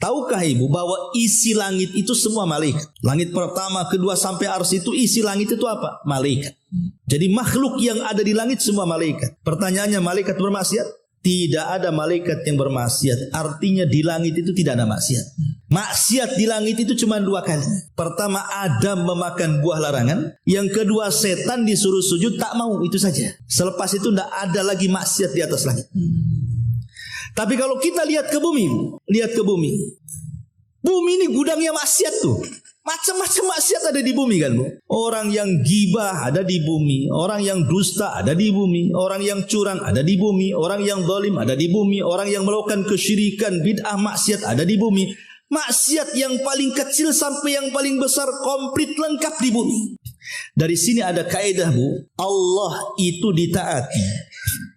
Speaker 1: Tahukah ibu bahwa isi langit itu semua malaikat? Langit pertama, kedua sampai ars itu isi langit itu apa? Malaikat. Jadi makhluk yang ada di langit semua malaikat. Pertanyaannya, malaikat bermaksiat? Tidak ada malaikat yang bermaksiat. Artinya di langit itu tidak ada maksiat. Maksiat di langit itu cuma 2 kali. Pertama, Adam memakan buah larangan. Yang kedua, setan disuruh sujud tak mau, itu saja. Selepas itu tidak ada lagi maksiat di atas langit. Tapi kalau kita lihat ke bumi, lihat ke bumi. Bumi ini gudangnya maksiat tuh. Macam-macam maksiat ada di bumi kan Bu. Orang yang gibah ada di bumi, orang yang dusta ada di bumi, orang yang curang ada di bumi, orang yang zalim ada di bumi, orang yang melakukan kesyirikan, bid'ah, maksiat ada di bumi. Maksiat yang paling kecil sampai yang paling besar komplit lengkap di bumi. Dari sini ada kaidah Bu, Allah itu ditaati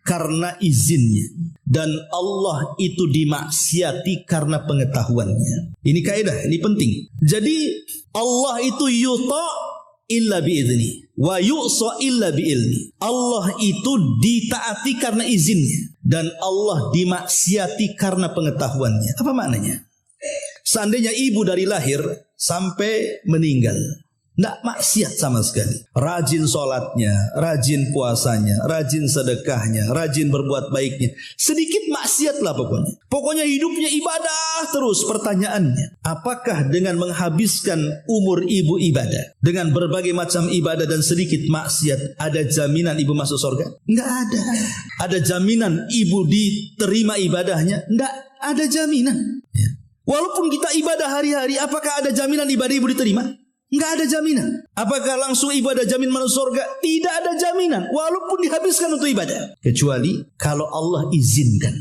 Speaker 1: karena izinnya dan Allah itu dimaksiati karena pengetahuannya. Ini kaidah, ini penting. Jadi Allah itu yuta illa biizni wa yu'sa illa biilmi. Allah itu ditaati karena izinnya dan Allah dimaksiati karena pengetahuannya. Apa maknanya? Seandainya ibu dari lahir sampai meninggal tidak maksiat sama sekali, rajin sholatnya, rajin puasanya, rajin sedekahnya, rajin berbuat baiknya, sedikit maksiat lah pokoknya. Pokoknya hidupnya ibadah terus. Pertanyaannya, apakah dengan menghabiskan umur ibu ibadah, dengan berbagai macam ibadah dan sedikit maksiat, ada jaminan ibu masuk surga? Enggak ada. Ada jaminan ibu diterima ibadahnya? Enggak ada jaminan. Walaupun kita ibadah hari-hari, apakah ada jaminan ibadah ibu diterima? Enggak ada jaminan. Apakah langsung ibadah jamin masuk surga? Tidak ada jaminan. Walaupun dihabiskan untuk ibadah. Kecuali kalau Allah izinkan.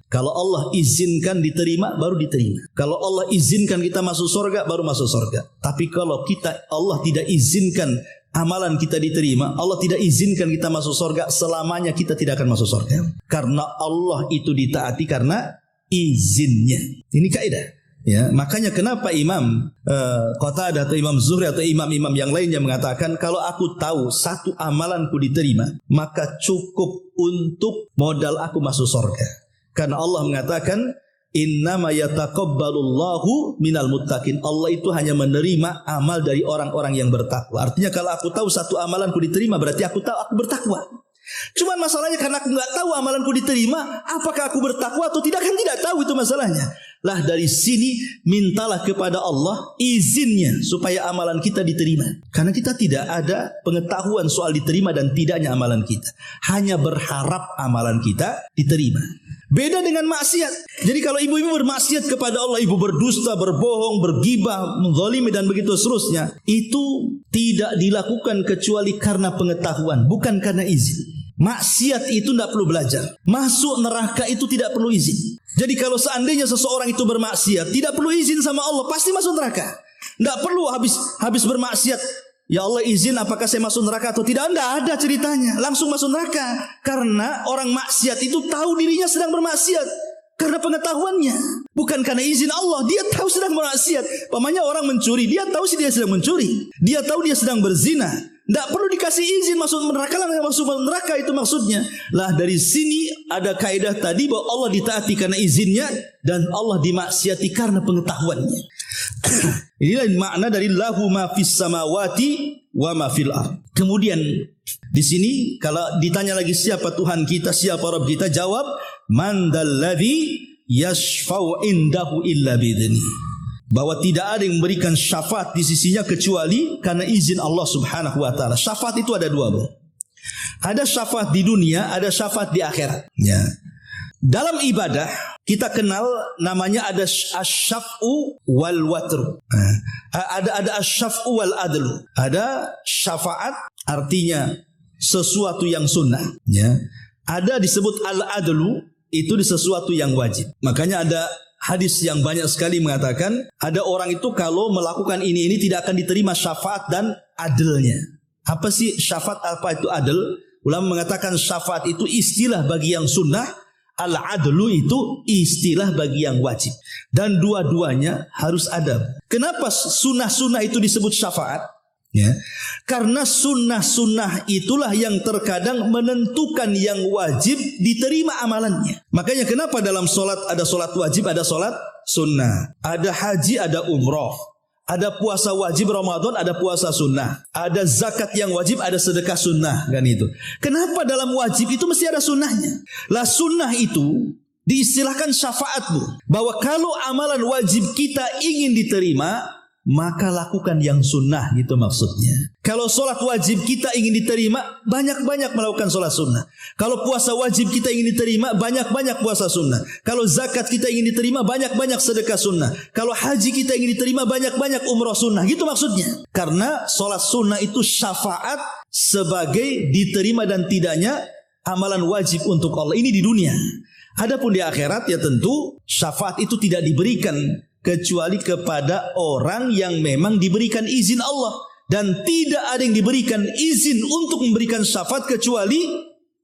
Speaker 1: Kalau Allah izinkan diterima, baru diterima. Kalau Allah izinkan kita masuk surga, baru masuk surga. Tapi kalau Allah tidak izinkan amalan kita diterima, Allah tidak izinkan kita masuk surga, selamanya kita tidak akan masuk surga. Karena Allah itu ditaati karena izinnya. Ini kaidah. Ya, makanya kenapa Imam Qatadah atau Imam Zuhri atau imam-imam yang lainnya mengatakan, kalau aku tahu satu amalanku diterima, maka cukup untuk modal aku masuk surga. Karena Allah mengatakan, innama yataqabbalullahu minal muttaqin. Allah itu hanya menerima amal dari orang-orang yang bertakwa. Artinya kalau aku tahu satu amalanku diterima, berarti aku tahu aku bertakwa. Cuman masalahnya karena aku nggak tahu amalanku diterima, apakah aku bertakwa atau tidak, kan tidak tahu, itu masalahnya. Lah dari sini mintalah kepada Allah izinnya supaya amalan kita diterima. Karena kita tidak ada pengetahuan soal diterima dan tidaknya amalan kita. Hanya berharap amalan kita diterima. Beda dengan maksiat. Jadi kalau ibu-ibu bermaksiat kepada Allah, ibu berdusta, berbohong, bergibah, menzalimi dan begitu seterusnya, itu tidak dilakukan kecuali karena pengetahuan, bukan karena izin. Maksiat itu tidak perlu belajar. Masuk neraka itu tidak perlu izin. Jadi kalau seandainya seseorang itu bermaksiat, tidak perlu izin sama Allah, pasti masuk neraka. Tidak perlu habis bermaksiat, ya Allah izin apakah saya masuk neraka atau tidak. Tidak ada ceritanya, langsung masuk neraka. Karena orang maksiat itu tahu dirinya sedang bermaksiat karena pengetahuannya, bukan karena izin Allah. Dia tahu sedang bermaksiat. Pamannya orang mencuri, dia tahu dia sedang mencuri. Dia tahu dia sedang berzina. Tidak perlu dikasih izin masuk neraka. Masuk neraka itu maksudnya. Lah dari sini ada kaidah tadi bahwa Allah ditaati karena izinnya dan Allah dimaksiati karena pengetahuannya. Inilah makna dari lahu ma fis samawati wa ma fil ard. Kemudian di sini kalau ditanya lagi siapa Tuhan kita, siapa Rabb kita, jawab man dalladzi yashfa'u indahu illa bi'idznihi. Bahwa tidak ada yang memberikan syafaat di sisinya kecuali karena izin Allah Subhanahu wa taala. Syafaat itu ada dua, Bro. Ada syafaat di dunia, ada syafaat di akhirat. Ya. Dalam ibadah kita kenal namanya ada asy-syaf'u wal watru. Ada asy-syaf'u wal adlu. Ada syafaat artinya sesuatu yang sunnah, ya. Ada disebut al-adlu, itu di sesuatu yang wajib. Makanya ada hadis yang banyak sekali mengatakan ada orang itu kalau melakukan ini tidak akan diterima syafaat dan adilnya. Apa sih syafaat, apa itu adil? Ulama mengatakan syafaat itu istilah bagi yang sunnah, al-adlu itu istilah bagi yang wajib. Dan dua-duanya harus ada. Kenapa sunnah-sunnah itu disebut syafaat? Ya, karena sunnah-sunnah itulah yang terkadang menentukan yang wajib diterima amalannya. Makanya kenapa dalam solat ada solat wajib, ada solat sunnah, ada haji, ada umroh, ada puasa wajib Ramadan, ada puasa sunnah, ada zakat yang wajib, ada sedekah sunnah, kan itu. Kenapa dalam wajib itu mesti ada sunnahnya? Lah sunnah itu diistilahkan syafaat, Bu, bahwa kalau amalan wajib kita ingin diterima, maka lakukan yang sunnah, gitu maksudnya. Kalau solat wajib kita ingin diterima, banyak-banyak melakukan solat sunnah. Kalau puasa wajib kita ingin diterima, banyak-banyak puasa sunnah. Kalau zakat kita ingin diterima, banyak-banyak sedekah sunnah. Kalau haji kita ingin diterima, banyak-banyak umrah sunnah, gitu maksudnya. Karena solat sunnah itu syafaat sebagai diterima dan tidaknya amalan wajib untuk Allah. Ini di dunia. Adapun di akhirat ya tentu syafaat itu tidak diberikan kecuali kepada orang yang memang diberikan izin Allah, dan tidak ada yang diberikan izin untuk memberikan syafaat kecuali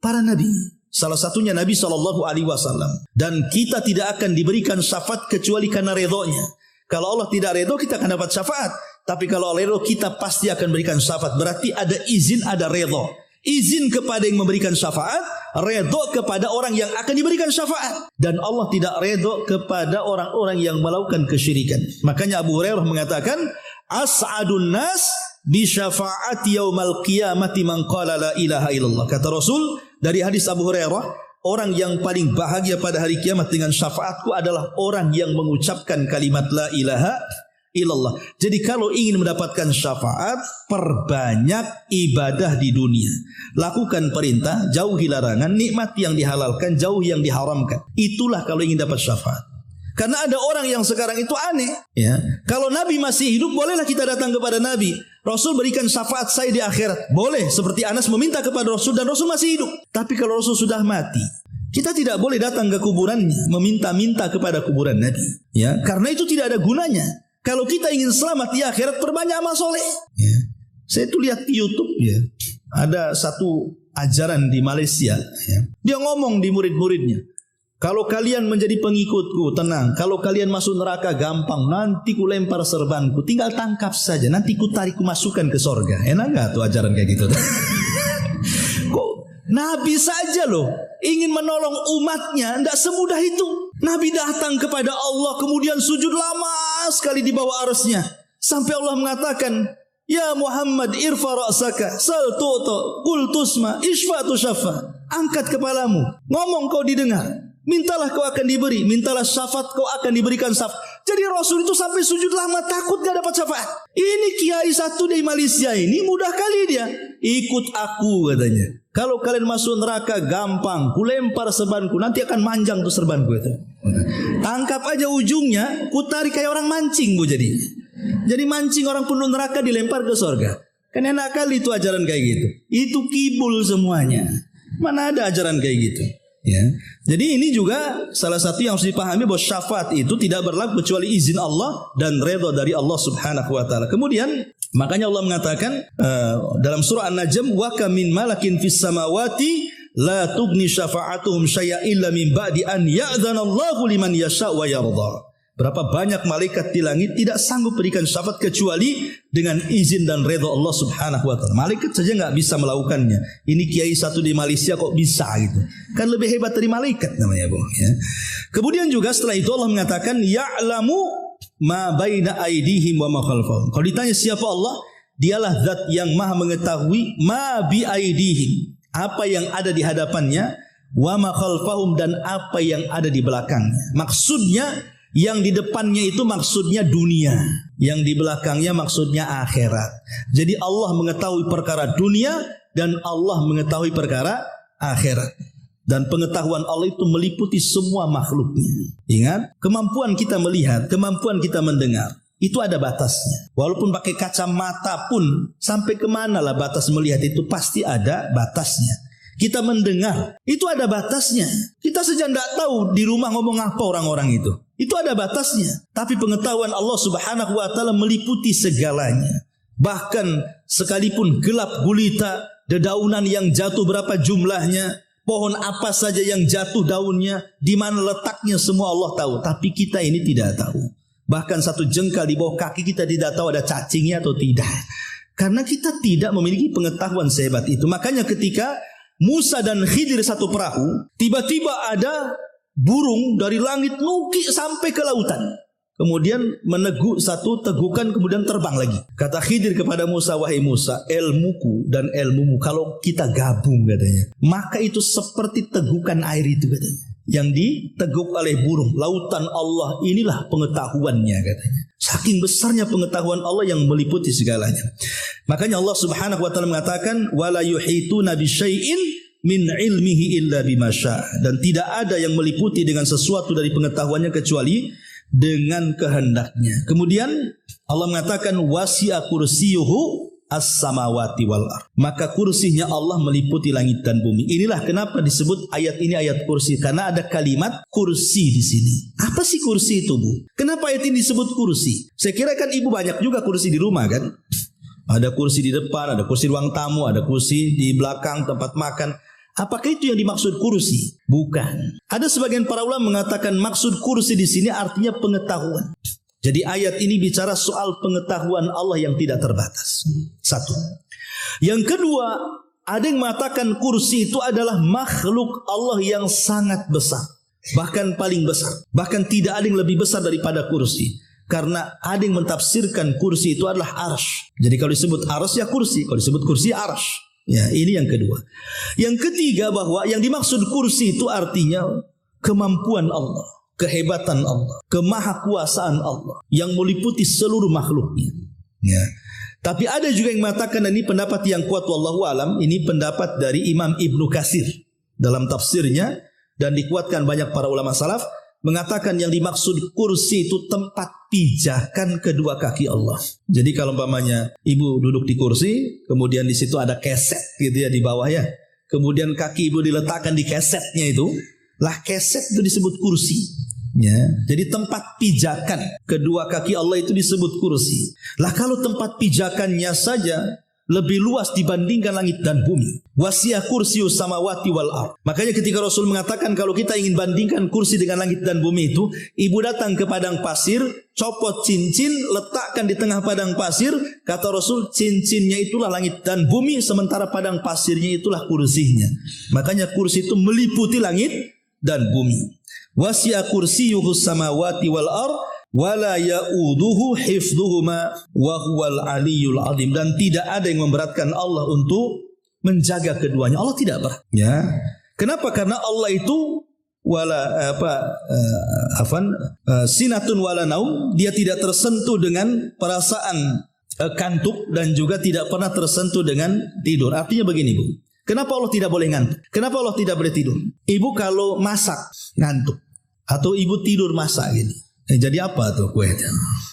Speaker 1: para nabi. Salah satunya Nabi SAW. Dan kita tidak akan diberikan syafaat kecuali karena redhonya. Kalau Allah tidak redho, kita akan dapat syafaat. Tapi kalau Allah redho, kita pasti akan berikan syafaat. Berarti ada izin, ada redho. Izin kepada yang memberikan syafaat, redho kepada orang yang akan diberikan syafaat. Dan Allah tidak redho kepada orang-orang yang melakukan kesyirikan. Makanya Abu Hurairah mengatakan, as'adun nas bi syafaati yaumal qiyamati man qala la ilaha illallah. Kata Rasul dari hadis Abu Hurairah, orang yang paling bahagia pada hari kiamat dengan syafaatku adalah orang yang mengucapkan kalimat la ilaha illallah. Jadi kalau ingin mendapatkan syafaat, perbanyak ibadah di dunia. Lakukan perintah, jauhi larangan, nikmati yang dihalalkan, jauhi yang diharamkan. Itulah kalau ingin dapat syafaat. Karena ada orang yang sekarang itu aneh, ya. Kalau Nabi masih hidup, bolehlah kita datang kepada Nabi. Rasul berikan syafaat saya di akhirat. Boleh, seperti Anas meminta kepada Rasul dan Rasul masih hidup. Tapi kalau Rasul sudah mati, kita tidak boleh datang ke kuburannya, meminta-minta kepada kuburan Nabi, ya. Karena itu tidak ada gunanya. Kalau kita ingin selamat di akhirat, perbanyak amal soleh. Ya. Saya tuh lihat di YouTube, ya, ada satu ajaran di Malaysia. Ya. Dia ngomong di murid-muridnya, kalau kalian menjadi pengikutku, tenang. Kalau kalian masuk neraka, gampang. Nanti ku lempar serbanku, tinggal tangkap saja. Nanti ku tarik, ku masukkan ke sorga. Enak gak tuh ajaran kayak gitu? Kok Nabi saja loh ingin menolong umatnya, tidak semudah itu. Nabi datang kepada Allah, kemudian sujud lama sekali di bawah arsy-Nya, sampai Allah mengatakan, ya Muhammad irfa ra'saka sal tu'ta qul tusma isfa tu syafa. Angkat kepalamu, ngomong kau didengar. Mintalah kau akan diberi, mintalah syafaat kau akan diberikan syafaat. Jadi Rasul itu sampai sujud lama takut gak dapat syafaat. Ini kiai satu di Malaysia ini mudah kali dia. Ikut aku katanya. Kalau kalian masuk neraka gampang, ku lempar serbanku, nanti akan manjang tuh serbanku itu. Tangkap aja ujungnya, ku tarik kayak orang mancing bu jadi. Jadi mancing orang penuh neraka dilempar ke surga. Kan enak kali itu ajaran kayak gitu. Itu kibul semuanya. Mana ada ajaran kayak gitu. Ya. Jadi ini juga salah satu yang harus dipahami bahwa syafaat itu tidak berlaku kecuali izin Allah dan redha dari Allah Subhanahu wa taala. Kemudian makanya Allah mengatakan dalam surah An-Najm, wa kam min malakin fis samawati la tughni syafa'atuhum syai'a illa min ba'di an ya'dzana Allahu liman yasha' wa yarda. Berapa banyak malaikat di langit tidak sanggup berikan syafaat kecuali dengan izin dan redha Allah Subhanahu wa taala. Malaikat saja enggak bisa melakukannya. Ini kiai satu di Malaysia kok bisa gitu. Kan lebih hebat dari malaikat namanya, Bu, ya. Kemudian juga setelah itu Allah mengatakan ya'lamu ma baina aydihim wa ma khalfahum. Kalau ditanya siapa Allah, dialah zat yang Maha mengetahui ma bi aydihim, apa yang ada di hadapannya, wa ma khalfahum, dan apa yang ada di belakangnya. Maksudnya yang di depannya itu maksudnya dunia, yang di belakangnya maksudnya akhirat. Jadi Allah mengetahui perkara dunia dan Allah mengetahui perkara akhirat. Dan pengetahuan Allah itu meliputi semua makhluknya. Ingat, kemampuan kita melihat, kemampuan kita mendengar, itu ada batasnya. Walaupun pakai kacamata pun, sampai kemana lah batas melihat itu pasti ada batasnya. Kita mendengar, itu ada batasnya. Kita saja tidak tahu di rumah ngomong apa orang-orang itu. Itu ada batasnya. Tapi pengetahuan Allah Subhanahu wa taala meliputi segalanya. Bahkan sekalipun gelap gulita, dedaunan yang jatuh berapa jumlahnya, pohon apa saja yang jatuh daunnya, di mana letaknya semua Allah tahu. Tapi kita ini tidak tahu. Bahkan satu jengkal di bawah kaki kita tidak tahu ada cacingnya atau tidak. Karena kita tidak memiliki pengetahuan sehebat itu. Makanya ketika Musa dan Khidir satu perahu, tiba-tiba ada burung dari langit nukik sampai ke lautan. Kemudian meneguk satu tegukan, kemudian terbang lagi. Kata Khidir kepada Musa, wahai Musa, ilmuku dan ilmumu kalau kita gabung katanya, maka itu seperti tegukan air itu katanya, yang diteguk oleh burung. Lautan Allah inilah pengetahuannya katanya. Saking besarnya pengetahuan Allah yang meliputi segalanya. Makanya Allah Subhanahu wa taala mengatakan wala yuhituna bisyai'in min ilmihi illa bima syaa, dan tidak ada yang meliputi dengan sesuatu dari pengetahuannya kecuali dengan kehendaknya. Kemudian Allah mengatakan wasi'a kursiyuhu as-samawati wal ardh, maka kursinya Allah meliputi langit dan bumi. Inilah kenapa disebut ayat ini ayat kursi, karena ada kalimat kursi di sini. Apa sih kursi itu, Bu? Kenapa ayat ini disebut kursi? Saya kira kan ibu banyak juga kursi di rumah kan? Ada kursi di depan, ada kursi ruang tamu, ada kursi di belakang tempat makan. Apakah itu yang dimaksud kursi? Bukan. Ada sebagian para ulama mengatakan maksud kursi di sini artinya pengetahuan. Jadi ayat ini bicara soal pengetahuan Allah yang tidak terbatas. Satu. Yang kedua, ada yang mengatakan kursi itu adalah makhluk Allah yang sangat besar. Bahkan paling besar. Bahkan tidak ada yang lebih besar daripada kursi. Karena ada yang mentafsirkan kursi itu adalah arsy. Jadi kalau disebut arsy ya kursi. Kalau disebut kursi arsy. Ya, ini yang kedua. Yang ketiga, bahwa yang dimaksud kursi itu artinya kemampuan Allah, kehebatan Allah, kemahakuasaan Allah yang meliputi seluruh makhluknya. Ya. Tapi ada juga yang mengatakan, dan ini pendapat yang kuat wallahu alam, ini pendapat dari Imam Ibnu Katsir dalam tafsirnya, dan dikuatkan banyak para ulama salaf, mengatakan yang dimaksud kursi itu tempat pijakan kedua kaki Allah. Jadi kalau umpamanya ibu duduk di kursi, kemudian di situ ada keset gitu ya di bawah ya. Kemudian kaki ibu diletakkan di kesetnya itu, lah keset itu disebut kursi. Ya, jadi tempat pijakan kedua kaki Allah itu disebut kursi. Lah kalau tempat pijakannya saja lebih luas dibandingkan langit dan bumi. Wasi'a kursiyus samawati wal ardh. Makanya ketika Rasul mengatakan kalau kita ingin bandingkan kursi dengan langit dan bumi itu, ibu datang ke padang pasir, copot cincin, letakkan di tengah padang pasir, kata Rasul cincinnya itulah langit dan bumi, sementara padang pasirnya itulah kursinya. Makanya kursi itu meliputi langit dan bumi. Wasi'a kursiyuhus samawati wal ardh wala ya'uduhu hifdhuhuma wa huwal aliyyul azim, dan tidak ada yang memberatkan Allah untuk menjaga keduanya. Allah tidak berat. Ya. Kenapa? Karena Allah itu sinatun wala naum, dia tidak tersentuh dengan perasaan kantuk dan juga tidak pernah tersentuh dengan tidur. Artinya begini, Bu. Kenapa Allah tidak boleh ngantuk? Kenapa Allah tidak boleh tidur? Ibu kalau masak ngantuk atau ibu tidur masak gini, jadi apa tuh kuenya?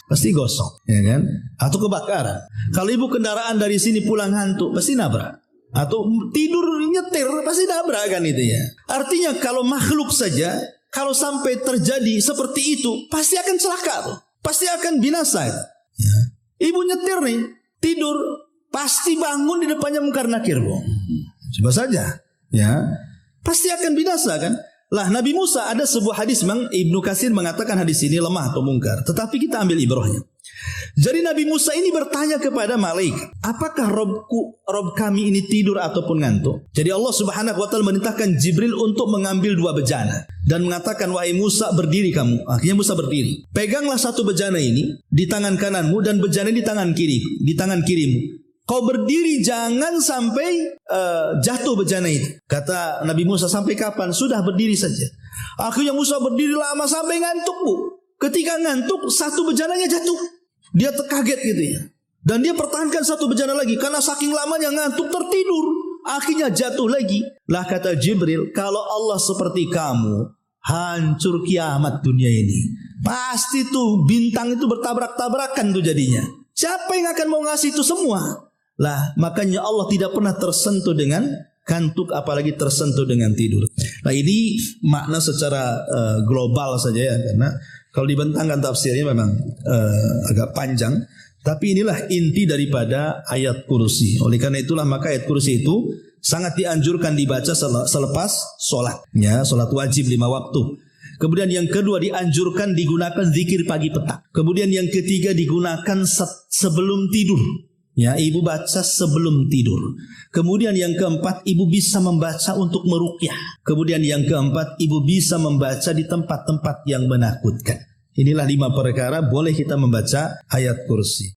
Speaker 1: Pasti gosong, ya kan? Atau kebakaran. Kalau ibu kendaraan dari sini pulang ngantuk, pasti nabrak. Atau tidur nyetir, pasti nabrak kan itu ya. Artinya kalau makhluk saja, kalau sampai terjadi seperti itu, pasti akan celaka tuh. Pasti akan binasa. Ya. Ibu nyetir nih, tidur, pasti bangun di depannya mungkar nakir, Bu. Coba saja, ya. Pasti akan binasa kan? Lah Nabi Musa, ada sebuah hadis, Bang Ibnu Katsir mengatakan hadis ini lemah atau mungkar, tetapi kita ambil ibrahnya. Jadi Nabi Musa ini bertanya kepada malaikat, apakah Rob kami ini tidur ataupun ngantuk? Jadi Allah Subhanahu wa taala merintahkan Jibril untuk mengambil 2 bejana dan mengatakan, wahai Musa, berdiri kamu. Akhirnya Musa berdiri. Peganglah 1 bejana ini di tangan kananmu dan bejana di tangan kirimu. Kau berdiri, jangan sampai jatuh bejana itu. Kata Nabi Musa, sampai kapan? Sudah berdiri saja. Akhirnya Musa berdiri lama sampai ngantuk, Bu. Ketika ngantuk, 1 bejananya jatuh. Dia terkaget gitu ya. Dan dia pertahankan 1 bejana lagi. Karena saking lamanya ngantuk tertidur. Akhirnya jatuh lagi. Lah kata Jibril, kalau Allah seperti kamu, hancur kiamat dunia ini. Pasti tuh bintang itu bertabrak-tabrakan tuh jadinya. Siapa yang akan mau ngasih itu semua? Lah makanya Allah tidak pernah tersentuh dengan kantuk, apalagi tersentuh dengan tidur. Nah ini makna secara global saja ya, karena kalau dibentangkan tafsirnya memang agak panjang. Tapi inilah inti daripada ayat kursi. Oleh karena itulah maka ayat kursi itu sangat dianjurkan dibaca selepas sholat, ya, sholat wajib 5 waktu. Kemudian yang kedua dianjurkan digunakan zikir pagi petang. Kemudian yang ketiga digunakan sebelum tidur. Ya, ibu baca sebelum tidur. Kemudian yang keempat, ibu bisa membaca untuk meruqyah. Kemudian yang keempat, ibu bisa membaca di tempat-tempat yang menakutkan. Inilah 5 perkara boleh kita membaca ayat kursi.